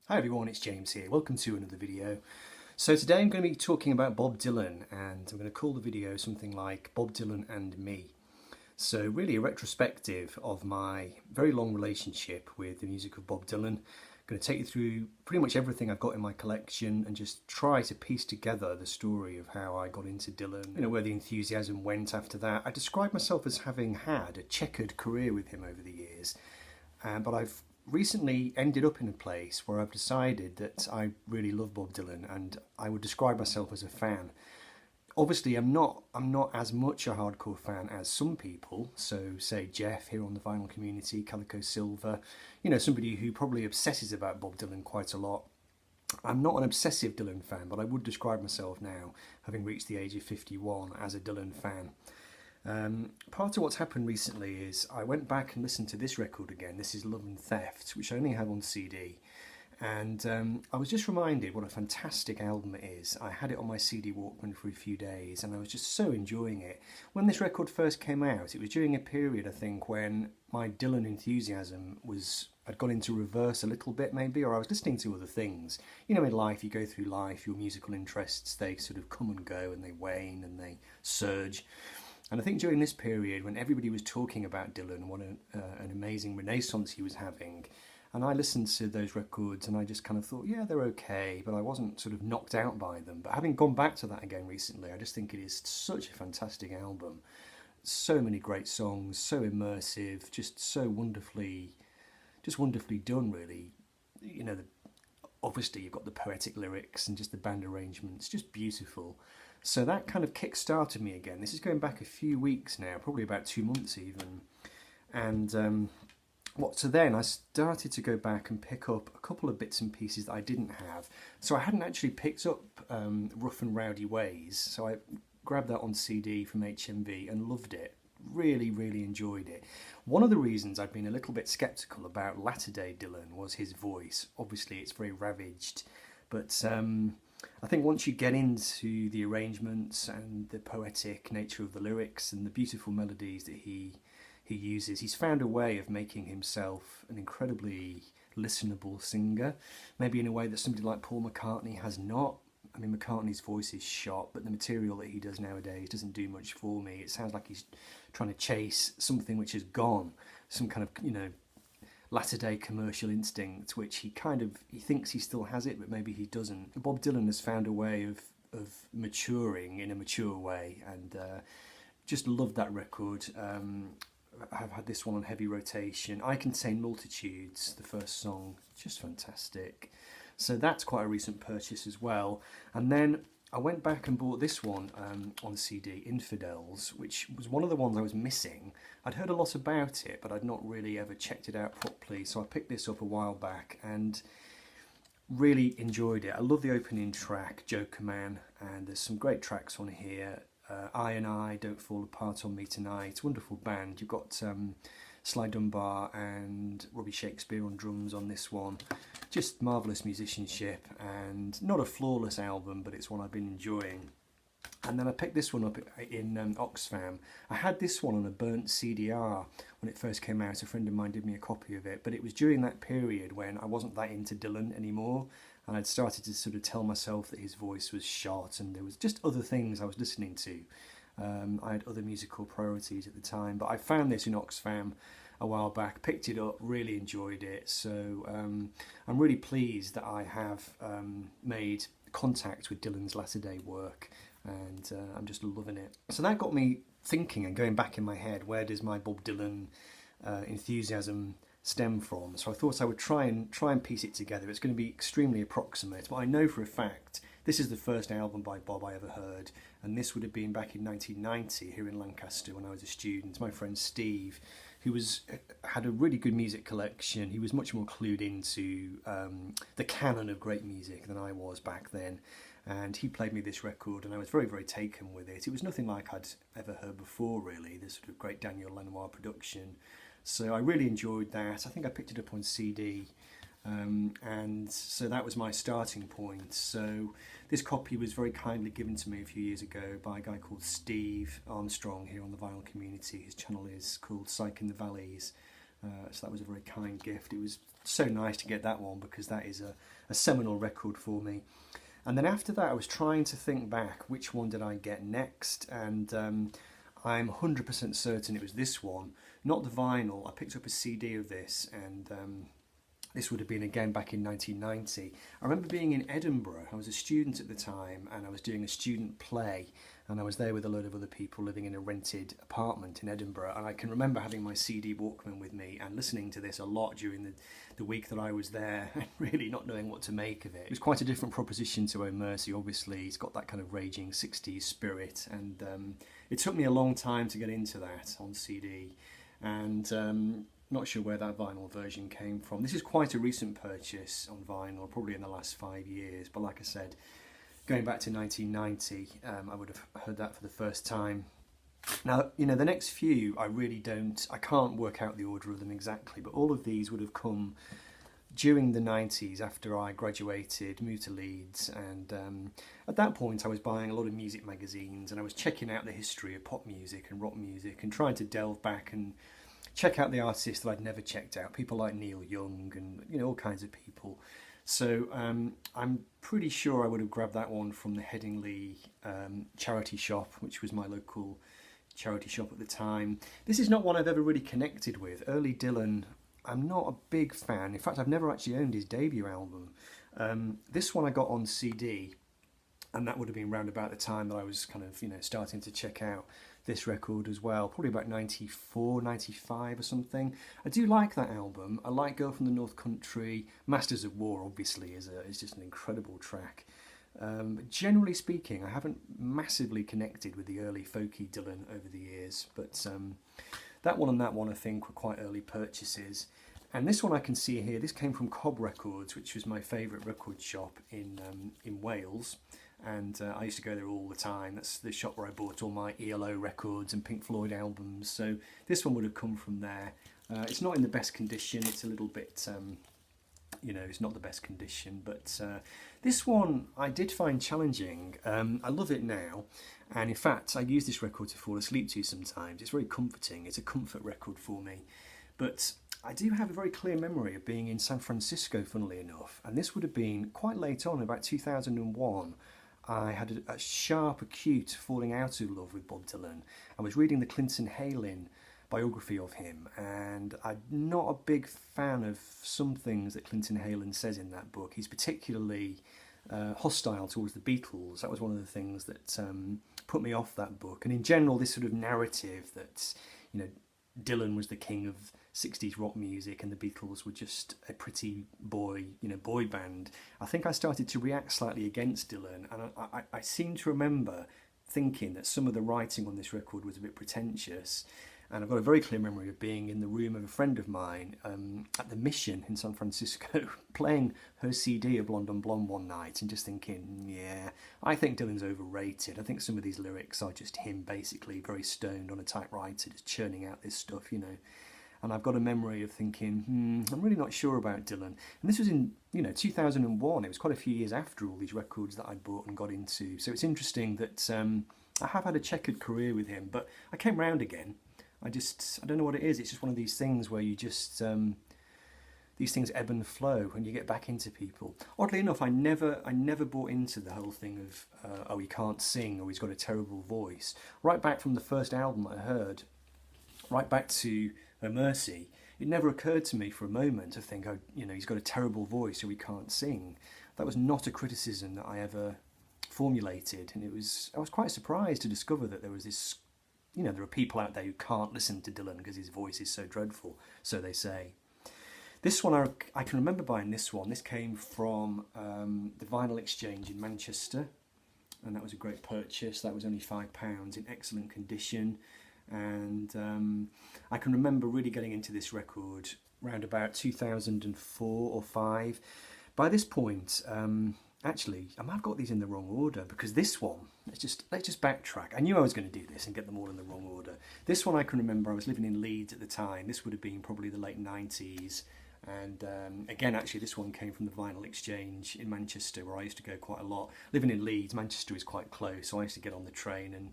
Hi everyone, it's James here. Welcome to another video. So today I'm going to be talking about Bob Dylan, and I'm going to call the video something like Bob Dylan and Me. So really a retrospective of my very long relationship with the music of Bob Dylan. I'm going to take you through pretty much everything I've got in my collection and just try to piece together the story of how I got into Dylan, where the enthusiasm went after that. I describe myself as having had a checkered career with him over the years, but I've recently ended up in a place where I've decided that I really love Bob Dylan and I would describe myself as a fan. Obviously, I'm not as much a hardcore fan as some people. So, say Jeff here on the vinyl community, Calico Silver, somebody who probably obsesses about Bob Dylan quite a lot. I'm not an obsessive Dylan fan, but I would describe myself now, having reached the age of 51, as a Dylan fan. Part of what's happened recently is I went back and listened to this record again. This is Love and Theft, which I only have on CD. And I was just reminded what a fantastic album it is. I had it on my CD Walkman for a few days and I was just so enjoying it. When this record first came out, it was during a period, I think, when my Dylan enthusiasm had gone into reverse a little bit maybe, or I was listening to other things. In life, you go through life, your musical interests, they sort of come and go and they wane and they surge. And I think during this period, when everybody was talking about Dylan, what an amazing renaissance he was having, and I listened to those records and I just kind of thought, yeah, they're okay, but I wasn't sort of knocked out by them. But having gone back to that again recently, I just think it is such a fantastic album. So many great songs, so immersive, just so wonderfully done, really. Obviously you've got the poetic lyrics and just the band arrangements, just beautiful. So that kind of kick-started me again. This is going back a few weeks now, probably about 2 months even. And so then I started to go back and pick up a couple of bits and pieces that I didn't have. So I hadn't actually picked up Rough and Rowdy Ways, so I grabbed that on CD from HMV and loved it. Really, really enjoyed it. One of the reasons I've been a little bit sceptical about latter-day Dylan was his voice. Obviously it's very ravaged, but I think once you get into the arrangements and the poetic nature of the lyrics and the beautiful melodies that he uses, he's found a way of making himself an incredibly listenable singer, maybe in a way that somebody like Paul McCartney has not. I mean, McCartney's voice is shot, but the material that he does nowadays doesn't do much for me. It sounds like he's trying to chase something which is gone, some kind of, latter-day commercial instinct, which he thinks he still has it, but maybe he doesn't. Bob Dylan has found a way of maturing in a mature way, and just loved that record. I've had this one on heavy rotation. I Contain Multitudes, the first song, just fantastic. So that's quite a recent purchase as well. And then I went back and bought this one on CD, Infidels, which was one of the ones I was missing. I'd heard a lot about it, but I'd not really ever checked it out properly. So I picked this up a while back and really enjoyed it. I love the opening track, Joker Man, and there's some great tracks on here. I and I, Don't Fall Apart on Me Tonight. Wonderful band. You've got Sly Dunbar and Robbie Shakespeare on drums on this one. Just marvellous musicianship, and not a flawless album, but it's one I've been enjoying. And then I picked this one up in Oxfam. I had this one on a burnt CDR when it first came out. A friend of mine did me a copy of it, but it was during that period when I wasn't that into Dylan anymore, and I'd started to sort of tell myself that his voice was shot and there was just other things I was listening to. I had other musical priorities at the time, but I found this in Oxfam a while back, picked it up, really enjoyed it. So I'm really pleased that I have made contact with Dylan's latter-day work, and I'm just loving it. So that got me thinking and going back in my head, where does my Bob Dylan enthusiasm stem from? So I thought I would try and piece it together. It's going to be extremely approximate, but I know for a fact this is the first album by Bob I ever heard, and this would have been back in 1990 here in Lancaster when I was a student. My friend Steve, who had a really good music collection, he was much more clued into the canon of great music than I was back then, and he played me this record and I was very, very taken with it. It was nothing like I'd ever heard before, really, this sort of great Daniel Lanois production. So I really enjoyed that. I think I picked it up on CD, and so that was my starting point. So this copy was very kindly given to me a few years ago by a guy called Steve Armstrong here on the vinyl community. His channel is called Psych in the Valleys, So that was a very kind gift. It was so nice to get that one because that is a seminal record for me. And then after that, I was trying to think back, which one did I get next? And I'm 100% certain it was this one, not the vinyl. I picked up a CD of this, and this would have been again back in 1990. I remember being in Edinburgh. I was a student at the time, and I was doing a student play, and I was there with a load of other people living in a rented apartment in Edinburgh. And I can remember having my CD Walkman with me and listening to this a lot during the week that I was there, and really not knowing what to make of it. It was quite a different proposition to Oh Mercy, obviously. It's got that kind of raging 60s spirit, and it took me a long time to get into that on CD. And not sure where that vinyl version came from. This is quite a recent purchase on vinyl, probably in the last 5 years. But like I said, going back to 1990, I would have heard that for the first time. Now, you know, the next few, I can't work out the order of them exactly, but all of these would have come during the 90s after I graduated, moved to Leeds, and at that point I was buying a lot of music magazines, and I was checking out the history of pop music and rock music and trying to delve back and check out the artists that I'd never checked out, people like Neil Young and, you know, all kinds of people. So I'm pretty sure I would have grabbed that one from the Headingley charity shop, which was my local charity shop at the time. This is not one I've ever really connected with. Early Dylan, I'm not a big fan. In fact, I've never actually owned his debut album. This one I got on CD, and that would have been around about the time that I was kind of, you know, starting to check out this record as well, probably about 94, 95 or something. I do like that album. I like Girl from the North Country. Masters of War, obviously, is just an incredible track. But generally speaking, I haven't massively connected with the early folky Dylan over the years, but that one and that one I think were quite early purchases. And this one I can see here, this came from Cobb Records, which was my favourite record shop in Wales. And I used to go there all the time. That's the shop where I bought all my ELO records and Pink Floyd albums. So this one would have come from there. It's not in the best condition. It's a little bit, you know, it's not the best condition. But this one I did find challenging. I love it now. And in fact, I use this record to fall asleep to sometimes. It's very comforting. It's a comfort record for me. But I do have a very clear memory of being in San Francisco, funnily enough. And this would have been quite late on, about 2001. I had a sharp, acute falling out of love with Bob Dylan. I was reading the Clinton Heylin biography of him, and I'm not a big fan of some things that Clinton Heylin says in that book. He's particularly hostile towards the Beatles. That was one of the things that put me off that book. And in general, this sort of narrative that, you know, Dylan was the king of 60s rock music and the Beatles were just a pretty boy, you know, boy band. I think I started to react slightly against Dylan, and I seem to remember thinking that some of the writing on this record was a bit pretentious. And I've got a very clear memory of being in the room of a friend of mine at the Mission in San Francisco, playing her CD of Blonde on Blonde one night and just thinking, yeah, I think Dylan's overrated. I think some of these lyrics are just him basically very stoned on a typewriter, just churning out this stuff, you know. And I've got a memory of thinking, I'm really not sure about Dylan. And this was in, you know, 2001. It was quite a few years after all these records that I'd bought and got into. So it's interesting that I have had a checkered career with him, but I came round again. I don't know what it is. It's just one of these things where you just, these things ebb and flow and you get back into people. Oddly enough, I never bought into the whole thing of, oh, he can't sing or he's got a terrible voice. Right back from the first album I heard, right back to Oh Mercy, it never occurred to me for a moment to think, oh, you know, he's got a terrible voice or he can't sing. That was not a criticism that I ever formulated, and I was quite surprised to discover that there was this, you know, there are people out there who can't listen to Dylan because his voice is so dreadful, so they say. This one, I can remember buying this one. This came from the Vinyl Exchange in Manchester, and that was a great purchase. That was only £5 in excellent condition. And I can remember really getting into this record around about 2004 or 5. By this point, actually, I might have got these in the wrong order, because this one, let's just backtrack. I knew I was going to do this and get them all in the wrong order. This one I can remember, I was living in Leeds at the time. This would have been probably the late 90s. And again, actually, this one came from the Vinyl Exchange in Manchester, where I used to go quite a lot. Living in Leeds, Manchester is quite close, so I used to get on the train and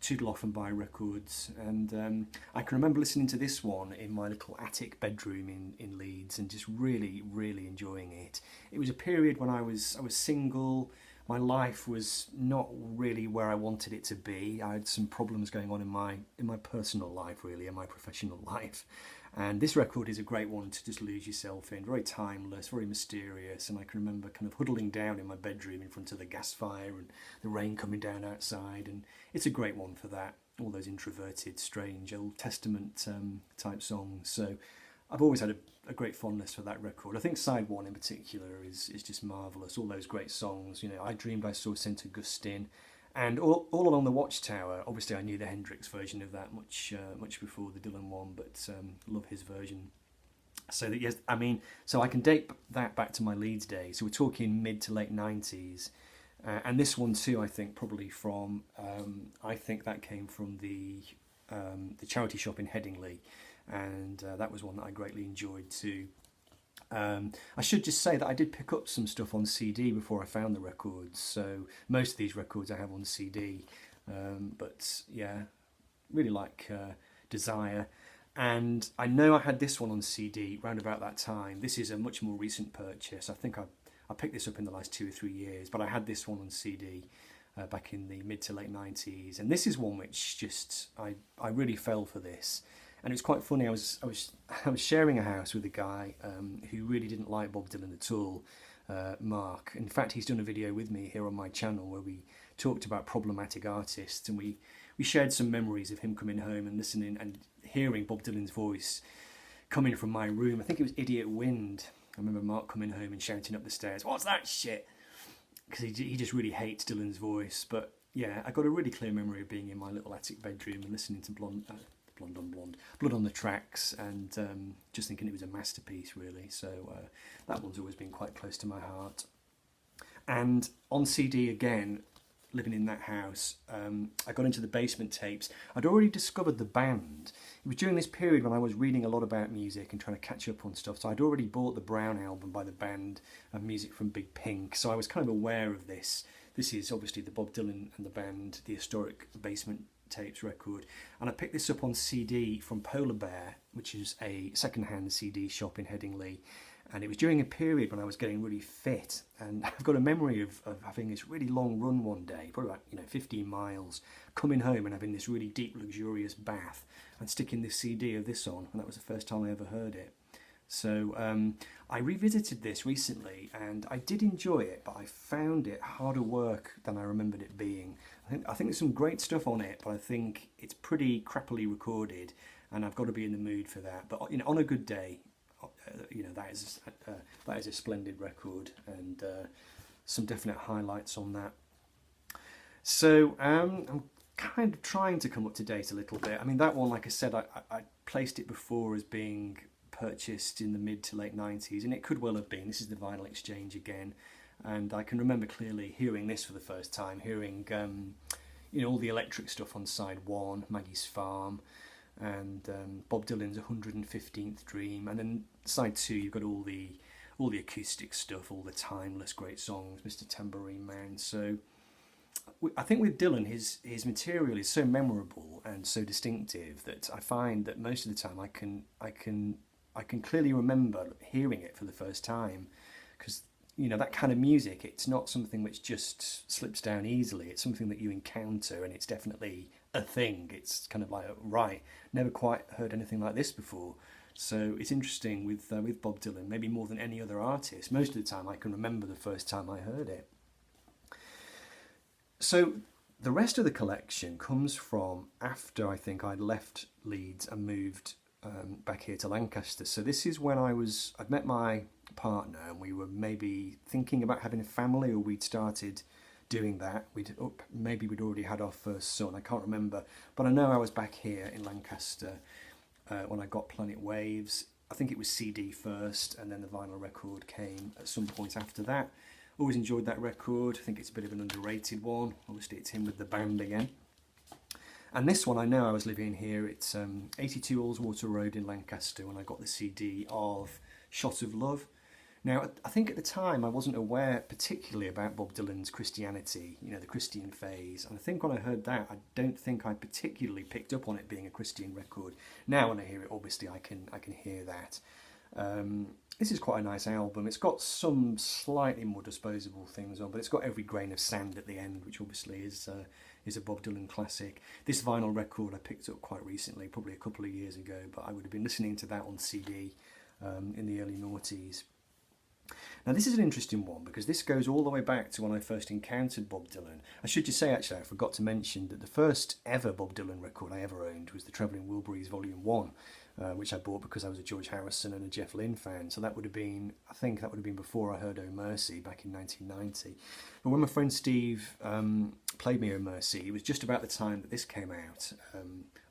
tootle off and buy records, and I can remember listening to this one in my little attic bedroom in Leeds and just really, really enjoying it. It was a period when I was single. My life was not really where I wanted it to be. I had some problems going on in my personal life, really, and my professional life. And this record is a great one to just lose yourself in. Very timeless, very mysterious. And I can remember kind of huddling down in my bedroom in front of the gas fire and the rain coming down outside. And it's a great one for that. All those introverted, strange, Old Testament type songs. So I've always had a great fondness for that record. I think side one in particular is just marvellous. All those great songs. You know, I Dreamed I Saw St. Augustine. And all along the Watchtower, obviously I knew the Hendrix version of that much before the Dylan one, but love his version. So that, yes, I mean, so I can date that back to my Leeds days. So we're talking mid to late 90s. And this one too, I think probably from, I think that came from the charity shop in Headingley. And that was one that I greatly enjoyed too. I should just say that I did pick up some stuff on CD before I found the records, so most of these records I have on CD, but yeah, really like Desire, and I know I had this one on CD round about that time. This is a much more recent purchase. I think I picked this up in the last 2 or 3 years, but I had this one on CD back in the mid to late 90s, and this is one which just, I really fell for this. And it's quite funny. I was sharing a house with a guy who really didn't like Bob Dylan at all, Mark. In fact, he's done a video with me here on my channel where we talked about problematic artists, and we shared some memories of him coming home and listening and hearing Bob Dylan's voice coming from my room. I think it was Idiot Wind. I remember Mark coming home and shouting up the stairs, "What's that shit?" Because he just really hates Dylan's voice. But yeah, I got a really clear memory of being in my little attic bedroom and listening to Blood on the Tracks, and just thinking it was a masterpiece, really. So that one's always been quite close to my heart. And on CD again, living in that house, I got into the Basement tapes. I'd already discovered the band. It was during this period when I was reading a lot about music and trying to catch up on stuff. So I'd already bought the Brown album by the band and music from Big Pink. So I was kind of aware of this. This is obviously the Bob Dylan and the band, the historic Basement tapes record, and I picked this up on CD from Polar Bear, which is a second-hand CD shop in Headingley, and it was during a period when I was getting really fit, and I've got a memory of having this really long run one day, probably about 15 miles, coming home and having this really deep luxurious bath and sticking this CD of this on, and that was the first time I ever heard it. So I revisited this recently and I did enjoy it, but I found it harder work than I remembered it being. I think there's some great stuff on it, but I think it's pretty crappily recorded, and I've got to be in the mood for that. But on a good day, that is a splendid record, and some definite highlights on that. So I'm kind of trying to come up to date a little bit. I mean, that one, like I said, I placed it before as being purchased in the mid to late 90s, and it could well have been. This is the vinyl exchange again, and I can remember clearly hearing this for the first time, hearing all the electric stuff on side one, Maggie's Farm, and Bob Dylan's 115th Dream, and then side two you've got all the acoustic stuff, all the timeless great songs, Mr. Tambourine Man. So I think with Dylan, his material is so memorable and so distinctive that I find that most of the time I can clearly remember hearing it for the first time, because that kind of music, it's not something which just slips down easily. It's something that you encounter, and it's definitely a thing. It's kind of like, right, never quite heard anything like this before. So it's interesting with Bob Dylan, maybe more than any other artist. Most of the time I can remember the first time I heard it. So the rest of the collection comes from after I think I'd left Leeds and moved back here to Lancaster. So this is when I'd met my partner, and we were maybe thinking about having a family, or we'd started doing that. Maybe we'd already had our first son, I can't remember. But I know I was back here in Lancaster when I got Planet Waves. I think it was CD first, and then the vinyl record came at some point after that. Always enjoyed that record. I think it's a bit of an underrated one. Obviously it's him with the band again. And this one, I know I was living here. It's 82 Allswater Road in Lancaster when I got the CD of Shot of Love, Now, I think at the time I wasn't aware particularly about Bob Dylan's Christianity, you know, the Christian phase. And I think when I heard that, I don't think I particularly picked up on it being a Christian record. Now when I hear it, obviously I can hear that. This is quite a nice album. It's got some slightly more disposable things on, but it's got Every Grain of Sand at the end, which obviously is a Bob Dylan classic. This vinyl record I picked up quite recently, probably a couple of years ago, but I would have been listening to that on CD in the early noughties. Now this is an interesting one because this goes all the way back to when I first encountered Bob Dylan. I should just say actually, I forgot to mention that the first ever Bob Dylan record I ever owned was the Travelling Wilburys Volume 1, which I bought because I was a George Harrison and a Jeff Lynne fan. So that would have been, I think that would have been before I heard Oh Mercy back in 1990. But when my friend Steve played me Oh Mercy, it was just about the time that this came out,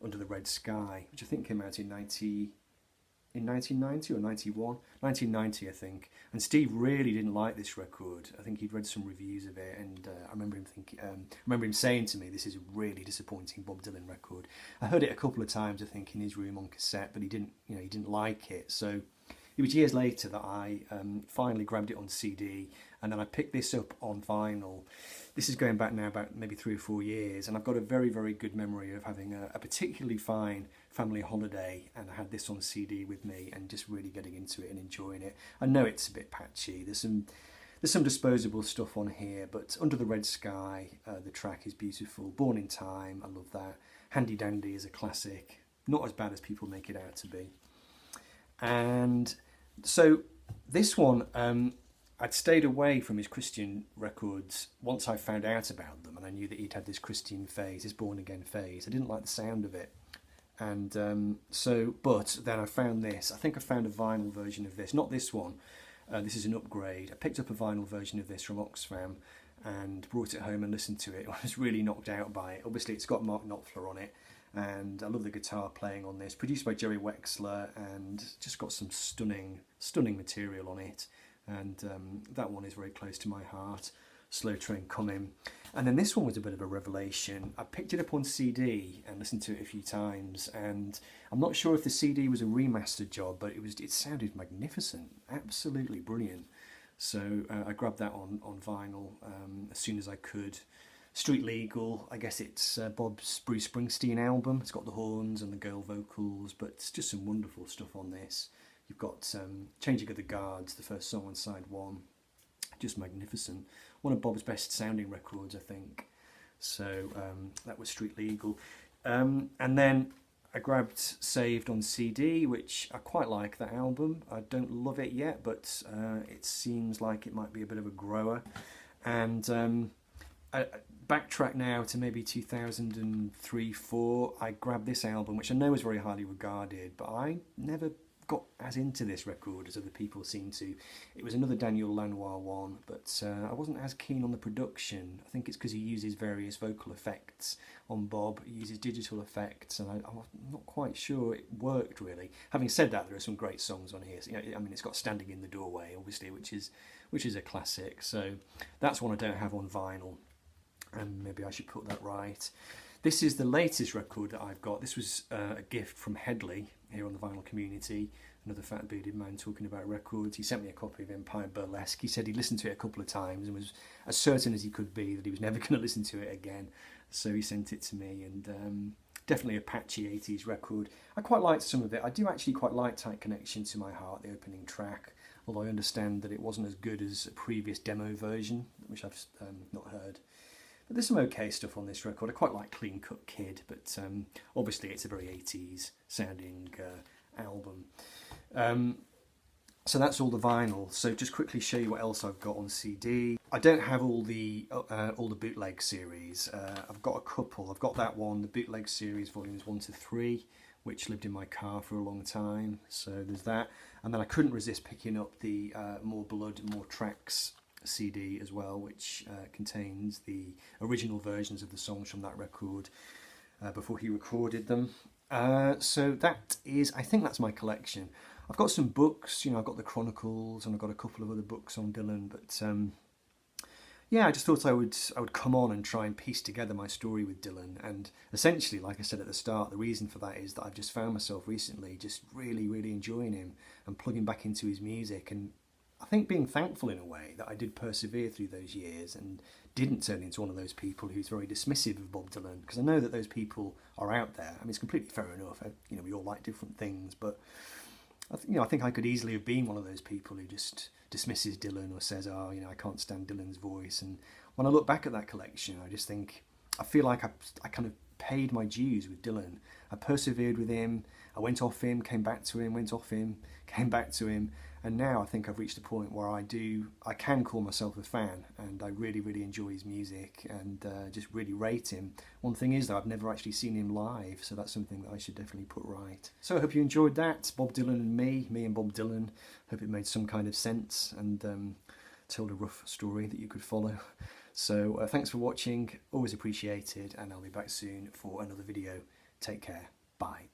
Under the Red Sky, which I think came out in 1990 or 91? 1990, I think. And Steve really didn't like this record. I think he'd read some reviews of it, and I remember him saying to me, "This is a really disappointing Bob Dylan record." I heard it a couple of times, I think, in his room on cassette, but he didn't like it. So it was years later that I finally grabbed it on CD, and then I picked this up on vinyl. This is going back now about maybe 3 or 4 years, and I've got a very, very good memory of having a particularly fine family holiday, and I had this on CD with me and just really getting into it and enjoying it. I know it's a bit patchy. There's some disposable stuff on here, but Under the Red Sky, the track is beautiful. Born in Time, I love that. Handy Dandy is a classic. Not as bad as people make it out to be. And so this one, I'd stayed away from his Christian records once I found out about them, and I knew that he'd had this Christian phase, this born again phase. I didn't like the sound of it. And but then I found this. I think I found a vinyl version of this, not this one. This is an upgrade. I picked up a vinyl version of this from Oxfam and brought it home and listened to it. I was really knocked out by it. Obviously, it's got Mark Knopfler on it, and I love the guitar playing on this. Produced by Jerry Wexler, and just got some stunning material on it. And that one is very close to my heart. Slow Train Coming. And then this one was a bit of a revelation. I picked it up on CD and listened to it a few times, and I'm not sure if the CD was a remastered job, but it sounded magnificent, absolutely brilliant. So I grabbed that on vinyl as soon as I could. Street Legal, I guess it's Bob's Bruce Springsteen album. It's got the horns and the girl vocals, but it's just some wonderful stuff on this. You've got Changing of the Guards, the first song on side 1. Just magnificent. One of Bob's best sounding records, I think. So that was Street Legal. And then I grabbed Saved on CD, which I quite like that album. I don't love it yet, but it seems like it might be a bit of a grower. And I backtrack now to maybe 2003-04. I grabbed this album, which I know is very highly regarded, but I never got as into this record as other people seem to. It was another Daniel Lanois one, but I wasn't as keen on the production. I think it's because he uses various vocal effects on Bob. He uses digital effects, and I'm not quite sure it worked really. Having said that, there are some great songs on here. So, I mean, it's got Standing in the Doorway, obviously, which is a classic. So that's one I don't have on vinyl, and maybe I should put that right. This is the latest record that I've got. This was a gift from Headley here on the Vinyl Community, another fat bearded man talking about records. He sent me a copy of Empire Burlesque. He said he listened to it a couple of times and was as certain as he could be that he was never going to listen to it again. So he sent it to me, and definitely a patchy 80s record. I quite liked some of it. I do actually quite like Tight Connection to My Heart, the opening track, although I understand that it wasn't as good as a previous demo version, which I've not heard. But there's some okay stuff on this record. I quite like Clean Cut Kid, but obviously it's a very 80s sounding album. So that's all the vinyl. So just quickly show you what else I've got on CD. I don't have all the bootleg series. I've got a couple. I've got that one, the bootleg series, volumes 1 to 3, which lived in my car for a long time. So there's that. And then I couldn't resist picking up the More Blood, More Tracks CD as well, which contains the original versions of the songs from that record before he recorded them. So that is, I think that's my collection. I've got some books, I've got the Chronicles, and I've got a couple of other books on Dylan, but yeah, I just thought I would come on and try and piece together my story with Dylan. And essentially, like I said at the start, the reason for that is that I've just found myself recently just really, really enjoying him and plugging back into his music, and I think being thankful in a way that I did persevere through those years and didn't turn into one of those people who's very dismissive of Bob Dylan, because I know that those people are out there. I mean, it's completely fair enough. You know, we all like different things, but I think I could easily have been one of those people who just dismisses Dylan or says, "Oh, you know, I can't stand Dylan's voice." And when I look back at that collection, I just think I feel like I kind of paid my dues with Dylan. I persevered with him. I went off him, came back to him, went off him, came back to him, and now I think I've reached a point where I can call myself a fan, and I really, really enjoy his music and just really rate him. One thing is, though, I've never actually seen him live, so that's something that I should definitely put right. So I hope you enjoyed that, Bob Dylan and me and Bob Dylan. Hope it made some kind of sense and told a rough story that you could follow. So thanks for watching, always appreciated, and I'll be back soon for another video. Take care, bye.